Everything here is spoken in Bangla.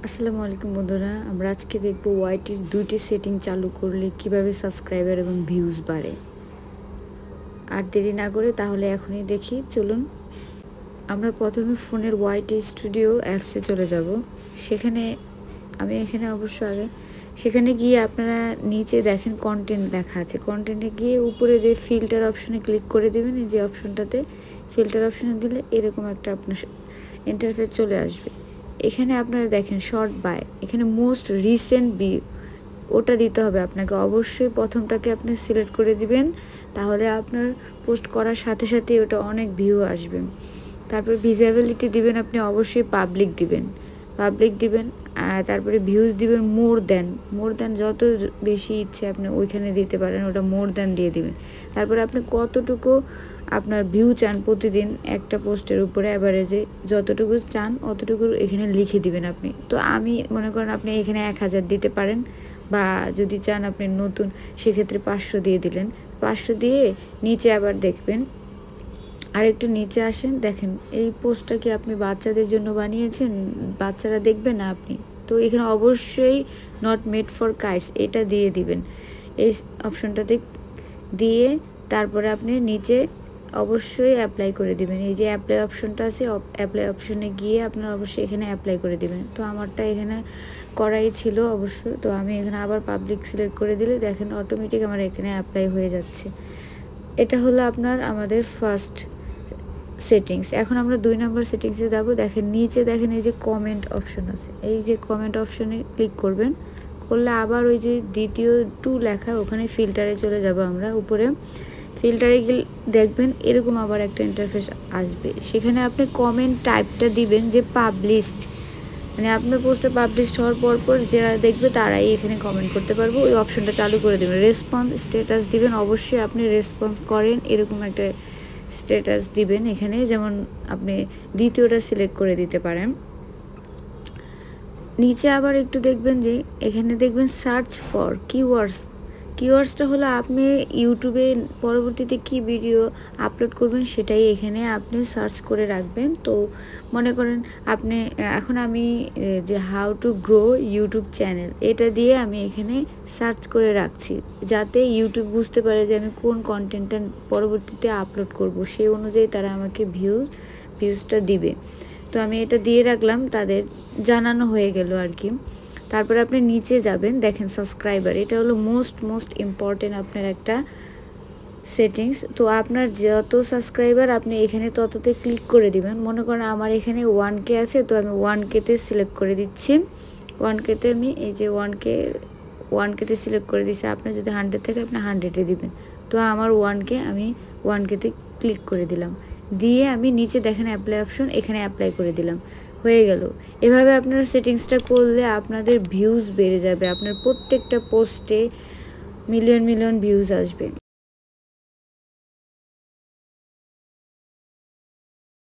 আসসালামু আলাইকুম বন্ধুরা, আমরা আজকে দেখব ওয়াইটির দুইটি সেটিং চালু করলে কিভাবে সাবস্ক্রাইবার এবং ভিউজ বাড়ে। আর দেরি না করে তাহলে এখনই দেখি, চলুন। আমরা প্রথমে ফোনের ওয়াইটি স্টুডিও অ্যাপসে চলে যাব। এখানে অবশ্য আগে সেখানে গিয়ে আপনারা নিচে দেখেন কন্টেন্ট লেখা আছে। কন্টেন্টে গিয়ে উপরে দিয়ে ফিল্টার অপশনে ক্লিক করে দেবেন। এই যে অপশনটাতে ফিল্টার অপশনে দিলে এরকম একটা আপনার ইন্টারফেস চলে আসবে। এখানে আপনারা দেখেন শর্ট বাই, এখানে মোস্ট রিসেন্ট ভিউ ওটা দিতে হবে আপনাকে। অবশ্যই প্রথমটাকে আপনি সিলেক্ট করে দিবেন, তাহলে আপনার পোস্ট করার সাথে সাথে ওটা অনেক ভিউ আসবে। তারপর ভিজিবিলিটি দিবেন, আপনি অবশ্যই পাবলিক দিবেন। তারপরে ভিউজ দিবেন মোর দ্যান যত বেশি ইচ্ছে আপনি ওইখানে দিতে পারেন, ওটা মোর দ্যান দিয়ে দিবেন। তারপরে আপনি কতটুকু আপনার ভিউ চান প্রতিদিন একটা পোস্টের উপরে, অ্যাভারেজে যতটুকু চান অতটুকু এখানে লিখে দিবেন আপনি। তো আমি মনে করেন আপনি এখানে 1000 দিতে পারেন, বা যদি চান আপনি নতুন সেক্ষেত্রে 500 দিয়ে দিলেন। 500 দিয়ে নিচে আবার দেখবেন, আর একটু নিচে আসেন, দেখেন এই পোস্টটা কি আপনি বাচ্চাদের জন্য বানিয়েছেন, বাচ্চারা দেখবে না আপনি, তো এখানে অবশ্যই নট মেড ফর কাইটস এটা দিয়ে দিবেন। এই অপশনটাতে দিয়ে তারপরে আপনি নিচে অবশ্যই অ্যাপ্লাই করে দিবেন। এই যে অ্যাপ্লাই অপশনটা আছে, অ্যাপ্লাই অপশনে গিয়ে আপনারা অবশ্যই এখানে অ্যাপ্লাই করে দিবেন। তো আমারটা এখানে করাই ছিল অবশ্যই, তো আমি এখানে আবার পাবলিক সিলেক্ট করে দিলে দেখেন অটোমেটিক আমার এখানে অ্যাপ্লাই হয়ে যাচ্ছে। এটা হলো আমাদের ফার্স্ট সেটিংস। এখন আমরা 2 নম্বর সেটিংসে যাব। দেখেন নিচে দেখেন এই যে কমেন্ট অপশন আছে, এই যে কমেন্ট অপশনে ক্লিক করবেন। করলে আবার ওই যে দ্বিতীয় 2 লেখা, ওখানে ফিল্টারে চলে যাব আমরা। উপরে ফিল্টারে গেলে দেখবেন এরকম আবার একটা ইন্টারফেস আসবে। সেখানে আপনি কমেন্ট টাইপটা দিবেন যে পাবলিশড, মানে আপনার পোস্টটা পাবলিশড হওয়ার পর যারা দেখবে তারাই এখানে কমেন্ট করতে পারবো। ওই অপশনটা চালু করে দেবেন। রেসপন্স স্ট্যাটাস দিবেন, অবশ্যই আপনি রেসপন্স করেন এরকম একটা স্ট্যাটাস দিবেন এখানে। যেমন আপনি দ্বিতীয়টা সিলেক্ট করে দিতে পারেন। নিচে আবার একটু দেখবেন যে এখানে দেখবেন সার্চ ফর কিওয়ার্ডসটা হলো আপনি ইউটিউবে পরবর্তীতে কি ভিডিও আপলোড করবেন সেটাই এখানে আপনি সার্চ করে রাখবেন। তো মনে করেন আপনি এখন আমি যে how to grow YouTube channel এটা দিয়ে আমি এখানে সার্চ করে রাখছি, যাতে ইউটিউব বুঝতে পারে যে আমি কোন কন্টেন্টটা পরবর্তীতে আপলোড করব, সেই অনুযায়ী তারা আমাকে ভিউজটা দিবে। তো আমি এটা দিয়ে রাখলাম, তাদের জানানো হয়ে গেল আর কি। তারপরে আপনি নিচে যাবেন, দেখেন সাবস্ক্রাইবার, এটা হলো মোস্ট ইম্পর্টেন্ট আপনার একটা সেটিংস। তো আপনার যত সাবস্ক্রাইবার আপনি এখানে তততে ক্লিক করে দিবেন। মনে করেন আমার এখানে 1K আছে, তো আমি 1K-তে সিলেক্ট করে দিচ্ছি। 1K-তে আমি এই যে 1K-তে সিলেক্ট করে দিচ্ছি। আপনার যদি 100 থাকে আপনি 100-এ দিবেন। তো আমার 1K, আমি 1K-তে ক্লিক করে দিলাম। দিয়ে আমি নিচে দেখেন অ্যাপ্লাই অপশন, এখানে অ্যাপ্লাই করে দিলাম, হয়ে গেল। এভাবে আপনার সেটিংসটা করলে আপনাদের ভিউজ বেড়ে যাবে, আপনার প্রত্যেকটা পোস্টে মিলিয়ন ভিউজ আসবে।